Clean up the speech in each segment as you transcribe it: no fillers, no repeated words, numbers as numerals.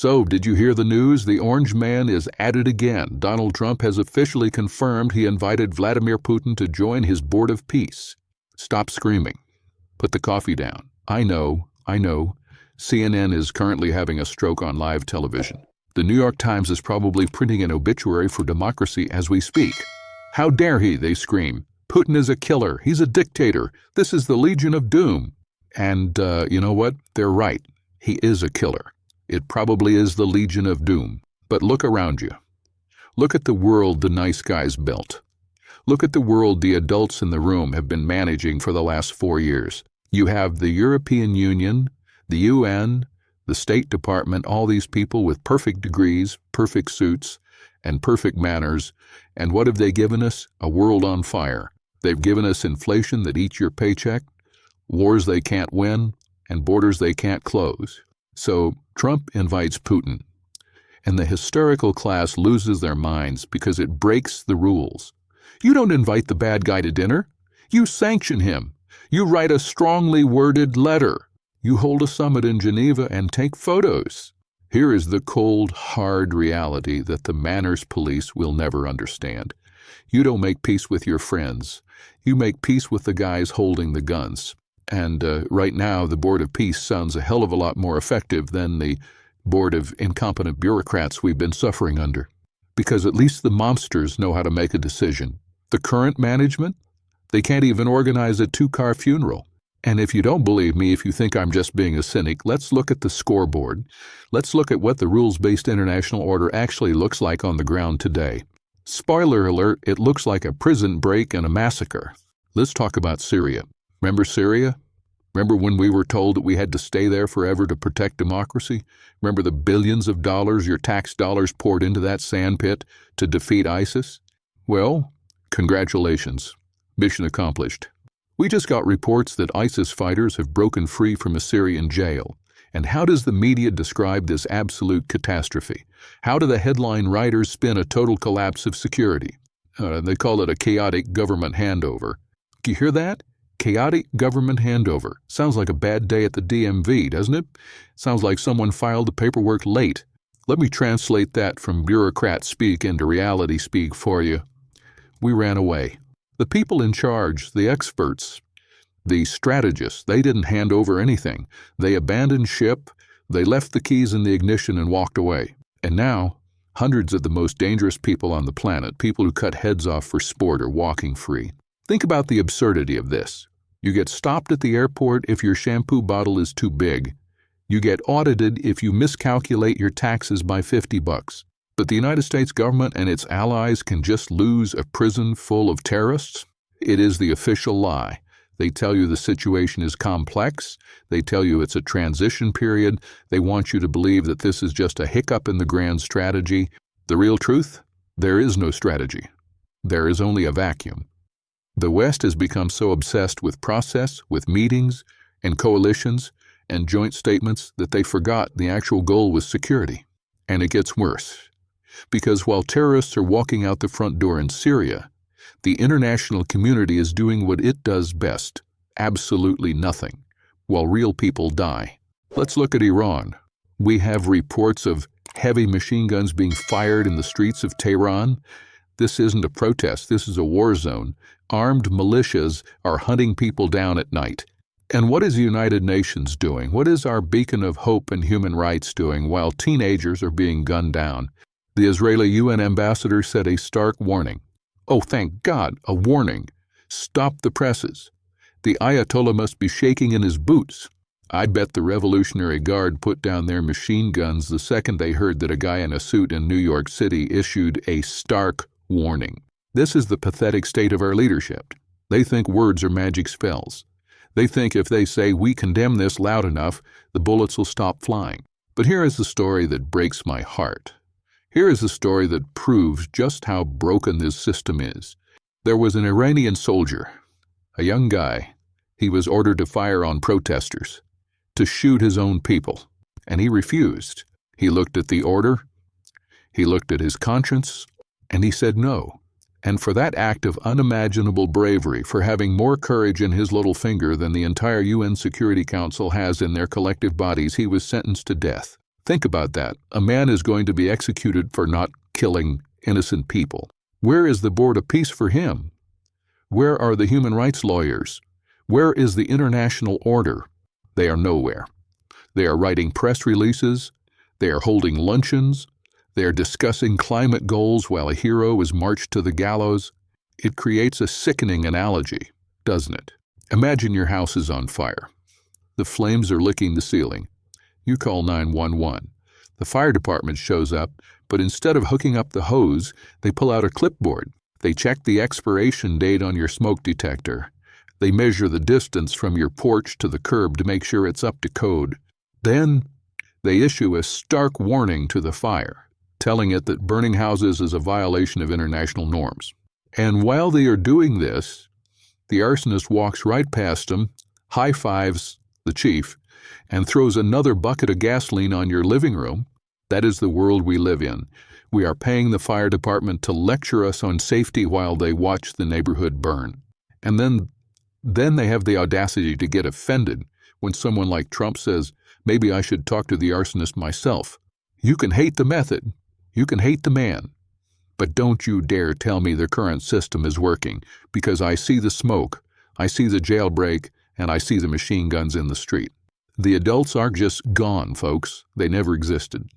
So, did you hear the news? The Orange Man is at it again. Donald Trump has officially confirmed he invited Vladimir Putin to join his board of peace. Stop screaming. Put the coffee down. I know. CNN is currently having a stroke on live television. The New York Times is probably printing an obituary for democracy as we speak. How dare he, they scream. Putin is a killer. He's a dictator. This is the Legion of Doom. And you know what? They're right. He is a killer. It probably is the Legion of Doom. But look around you. Look at the world the nice guys built. Look at the world the adults in the room have been managing for the last 4 years. You have the European Union, the UN, the State Department, all these people with perfect degrees, perfect suits, and perfect manners. And what have they given us? A world on fire. They've given us inflation that eats your paycheck, wars they can't win, and borders they can't close. So Trump invites Putin, and the hysterical class loses their minds because it breaks the rules. You don't invite the bad guy to dinner. You sanction him. You write a strongly worded letter. You hold a summit in Geneva and take photos. Here is the cold, hard reality that the manners police will never understand. You don't make peace with your friends. You make peace with the guys holding the guns. And right now, the Board of Peace sounds a hell of a lot more effective than the board of incompetent bureaucrats we've been suffering under. Because at least the mobsters know how to make a decision. The current management, they can't even organize a 2-car funeral. And if you don't believe me, if you think I'm just being a cynic, let's look at the scoreboard. Let's look at what the rules-based international order actually looks like on the ground today. Spoiler alert, it looks like a prison break and a massacre. Let's talk about Syria. Remember Syria? Remember when we were told that we had to stay there forever to protect democracy? Remember the billions of dollars, your tax dollars, poured into that sandpit to defeat ISIS? Well, congratulations. Mission accomplished. We just got reports that ISIS fighters have broken free from a Syrian jail. And how does the media describe this absolute catastrophe? How do the headline writers spin a total collapse of security? They call it a chaotic government handover. Do you hear that? Chaotic government handover. Sounds like a bad day at the DMV, doesn't it? Sounds like someone filed the paperwork late. Let me translate that from bureaucrat speak into reality speak for you. We ran away. The people in charge, the experts, the strategists, they didn't hand over anything. They abandoned ship, they left the keys in the ignition and walked away. And now, hundreds of the most dangerous people on the planet, people who cut heads off for sport, are walking free. Think about the absurdity of this. You get stopped at the airport if your shampoo bottle is too big. You get audited if you miscalculate your taxes by $50. But the United States government and its allies can just lose a prison full of terrorists? It is the official lie. They tell you the situation is complex. They tell you it's a transition period. They want you to believe that this is just a hiccup in the grand strategy. The real truth? There is no strategy. There is only a vacuum. The West has become so obsessed with process, with meetings and coalitions and joint statements that they forgot the actual goal was security. And it gets worse. Because while terrorists are walking out the front door in Syria, the international community is doing what it does best, absolutely nothing, while real people die. Let's look at Iran. We have reports of heavy machine guns being fired in the streets of Tehran. This isn't a protest, this is a war zone. Armed militias are hunting people down at night. And what is the United Nations doing? What is our beacon of hope and human rights doing while teenagers are being gunned down? The Israeli UN ambassador said a stark warning. Oh, thank God, a warning. Stop the presses. The Ayatollah must be shaking in his boots. I bet the Revolutionary Guard put down their machine guns the second they heard that a guy in a suit in New York City issued a stark warning. This is the pathetic state of our leadership. They think words are magic spells. They think if they say, "We condemn this" loud enough, the bullets will stop flying. But here is the story that breaks my heart. Here is the story that proves just how broken this system is. There was an Iranian soldier, a young guy. He was ordered to fire on protesters, to shoot his own people, and he refused. He looked at the order, he looked at his conscience, and he said no. And for that act of unimaginable bravery, for having more courage in his little finger than the entire UN Security Council has in their collective bodies, he was sentenced to death. Think about that. A man is going to be executed for not killing innocent people. Where is the Board of Peace for him? Where are the human rights lawyers? Where is the international order? They are nowhere. They are writing press releases. They are holding luncheons. They are discussing climate goals while a hero is marched to the gallows. It creates a sickening analogy, doesn't it? Imagine your house is on fire. The flames are licking the ceiling. You call 911. The fire department shows up, but instead of hooking up the hose, they pull out a clipboard. They check the expiration date on your smoke detector. They measure the distance from your porch to the curb to make sure it's up to code. Then they issue a stark warning to the fire, telling it that burning houses is a violation of international norms. And while they are doing this, the arsonist walks right past them, high-fives the chief, and throws another bucket of gasoline on your living room. That is the world we live in. We are paying the fire department to lecture us on safety while they watch the neighborhood burn. And then they have the audacity to get offended when someone like Trump says, maybe I should talk to the arsonist myself. You can hate the method. You can hate the man. But don't you dare tell me the current system is working, because I see the smoke, I see the jailbreak, and I see the machine guns in the street. The adults are just gone, folks. They never existed.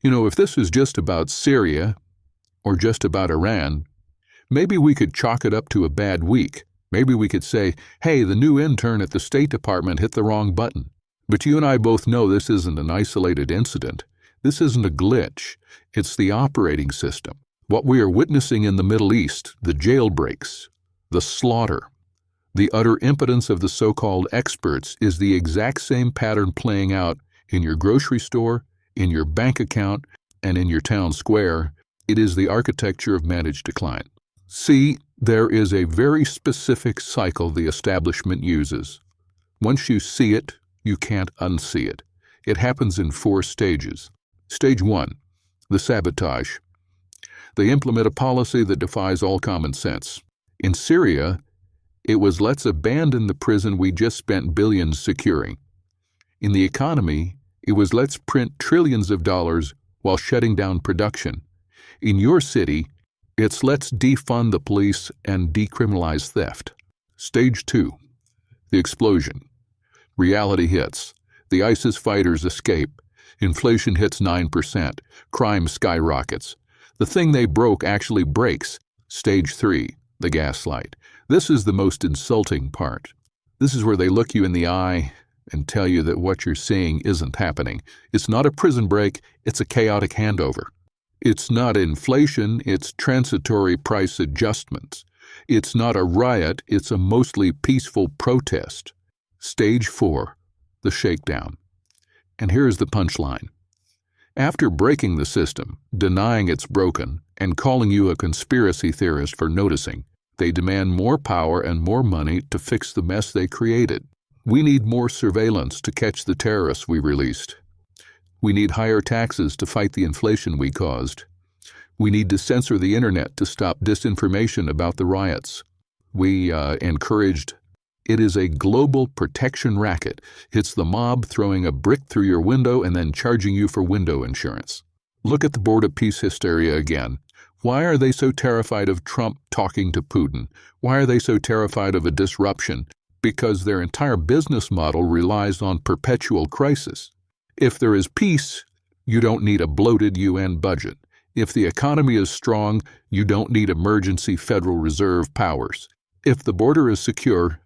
If this is just about Syria or just about Iran, maybe we could chalk it up to a bad week. Maybe we could say, hey, the new intern at the State Department hit the wrong button. But you and I both know this isn't an isolated incident. This isn't a glitch. It's the operating system. What we are witnessing in the Middle East, the jailbreaks, the slaughter, the utter impotence of the so-called experts is the exact same pattern playing out in your grocery store, in your bank account, and in your town square. It is the architecture of managed decline. See, there is a very specific cycle the establishment uses. Once you see it, you can't unsee it. It happens in 4 stages. Stage 1, the sabotage. They implement a policy that defies all common sense. In Syria, it was let's abandon the prison we just spent billions securing. In the economy, it was let's print trillions of dollars while shutting down production. In your city, it's let's defund the police and decriminalize theft. Stage 2, the explosion. Reality hits. The ISIS fighters escape. Inflation hits 9%. Crime skyrockets. The thing they broke actually breaks. Stage 3, the gaslight. This is the most insulting part. This is where they look you in the eye and tell you that what you're seeing isn't happening. It's not a prison break, it's a chaotic handover. It's not inflation, it's transitory price adjustments. It's not a riot, it's a mostly peaceful protest. Stage 4, the shakedown. And here's the punchline. After breaking the system, denying it's broken, and calling you a conspiracy theorist for noticing, they demand more power and more money to fix the mess they created. We need more surveillance to catch the terrorists we released. We need higher taxes to fight the inflation we caused. We need to censor the internet to stop disinformation about the riots. We encouraged. It is a global protection racket. It's the mob throwing a brick through your window and then charging you for window insurance. Look at the Board of Peace hysteria again. Why are they so terrified of Trump talking to Putin? Why are they so terrified of a disruption? Because their entire business model relies on perpetual crisis. If there is peace, you don't need a bloated UN budget. If the economy is strong, you don't need emergency Federal Reserve powers. If the border is secure,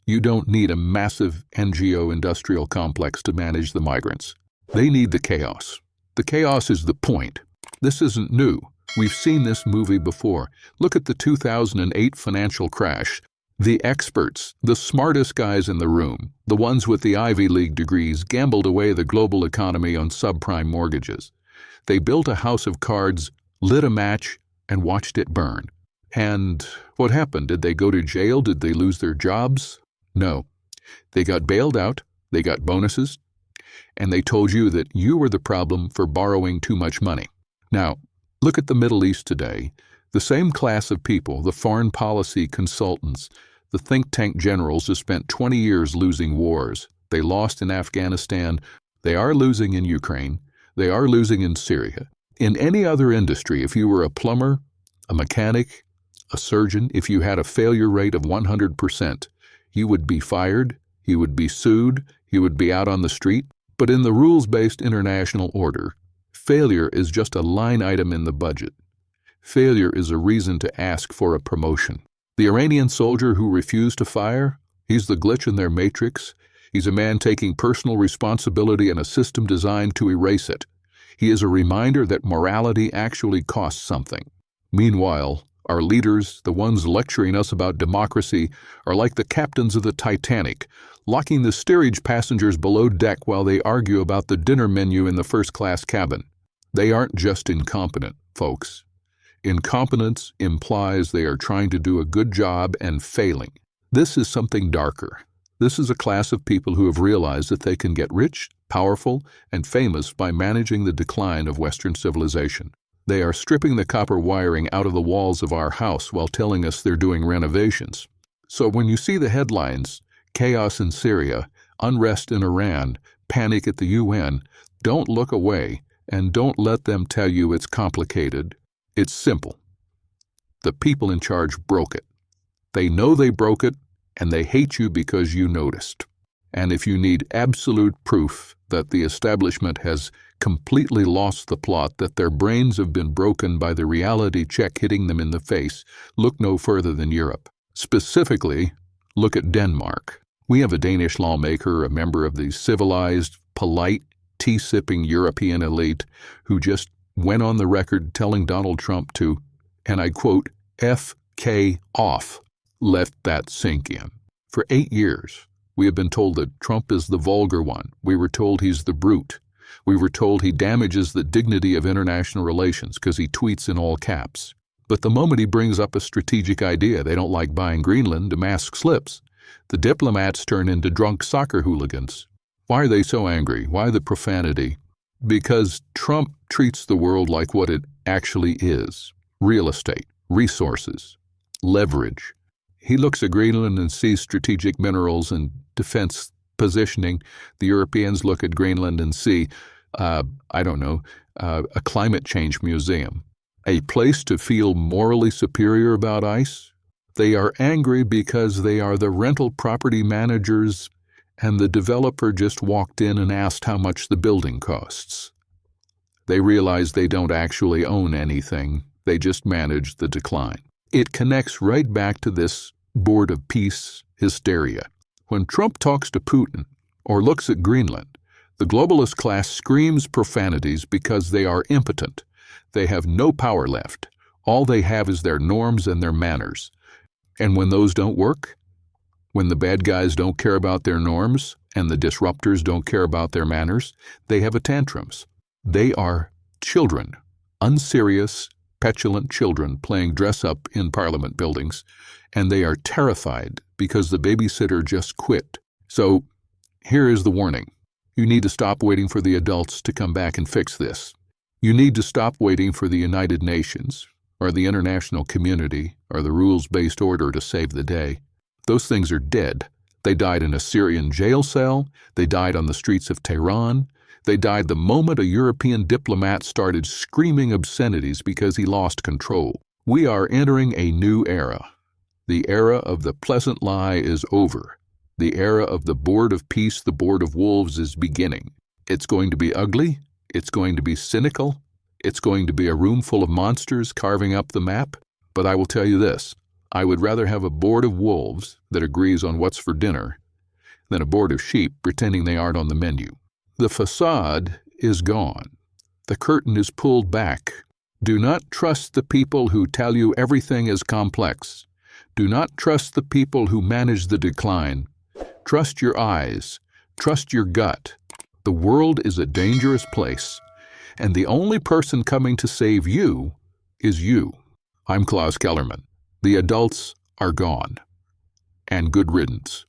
you don't need a massive NGO industrial complex to manage the migrants. They need the chaos. The chaos is the point. This isn't new. We've seen this movie before. Look at the 2008 financial crash. The experts, the smartest guys in the room, the ones with the Ivy League degrees, gambled away the global economy on subprime mortgages. They built a house of cards, lit a match, and watched it burn. And what happened? Did they go to jail? Did they lose their jobs? No. They got bailed out, they got bonuses, and they told you that you were the problem for borrowing too much money. Now, look at the Middle East today. The same class of people, the foreign policy consultants, the think tank generals who spent 20 years losing wars. They lost in Afghanistan. They are losing in Ukraine. They are losing in Syria. In any other industry, if you were a plumber, a mechanic, a surgeon, if you had a failure rate of 100%, you would be fired, you would be sued, you would be out on the street. But in the rules-based international order, failure is just a line item in the budget. Failure is a reason to ask for a promotion. The Iranian soldier who refused to fire, he's the glitch in their matrix. He's a man taking personal responsibility in a system designed to erase it. He is a reminder that morality actually costs something. Meanwhile, our leaders, the ones lecturing us about democracy, are like the captains of the Titanic, locking the steerage passengers below deck while they argue about the dinner menu in the first-class cabin. They aren't just incompetent, folks. Incompetence implies they are trying to do a good job and failing. This is something darker. This is a class of people who have realized that they can get rich, powerful, and famous by managing the decline of Western civilization. They are stripping the copper wiring out of the walls of our house while telling us they're doing renovations. So when you see the headlines, chaos in Syria, unrest in Iran, panic at the UN, don't look away and don't let them tell you it's complicated. It's simple. The people in charge broke it. They know they broke it, and they hate you because you noticed. And if you need absolute proof that the establishment has completely lost the plot, that their brains have been broken by the reality check hitting them in the face, look no further than Europe. Specifically, look at Denmark. We have a Danish lawmaker, a member of the civilized, polite, tea-sipping European elite, who just went on the record telling Donald Trump to, and I quote, F.K. off. Let that sink in. For 8 years, we have been told that Trump is the vulgar one. We were told he's the brute. We were told he damages the dignity of international relations because he tweets in all caps. But the moment he brings up a strategic idea, they don't like buying Greenland, Damask slips. The diplomats turn into drunk soccer hooligans. Why are they so angry? Why the profanity? Because Trump treats the world like what it actually is. Real estate, resources, leverage. He looks at Greenland and sees strategic minerals and defense positioning. The Europeans look at Greenland and see, a climate change museum, a place to feel morally superior about ice. They are angry because they are the rental property managers and the developer just walked in and asked how much the building costs. They realize they don't actually own anything. They just manage the decline. It connects right back to this board of peace hysteria. When Trump talks to Putin or looks at Greenland, the globalist class screams profanities because they are impotent. They have no power left. All they have is their norms and their manners. And when those don't work, when the bad guys don't care about their norms and the disruptors don't care about their manners, they have a tantrums. They are children, unserious, petulant children playing dress-up in parliament buildings, and they are terrified because the babysitter just quit. So here is the warning. You need to stop waiting for the adults to come back and fix this. You need to stop waiting for the United Nations or the international community or the rules-based order to save the day. Those things are dead. They died in a Syrian jail cell. They died on the streets of Tehran. They died the moment a European diplomat started screaming obscenities because he lost control. We are entering a new era. The era of the pleasant lie is over. The era of the board of peace, the board of wolves, is beginning. It's going to be ugly. It's going to be cynical. It's going to be a room full of monsters carving up the map. But I will tell you this. I would rather have a board of wolves that agrees on what's for dinner than a board of sheep pretending they aren't on the menu. The facade is gone. The curtain is pulled back. Do not trust the people who tell you everything is complex. Do not trust the people who manage the decline. Trust your eyes. Trust your gut. The world is a dangerous place, and the only person coming to save you is you. I'm Klaus Kellerman. The adults are gone. And good riddance.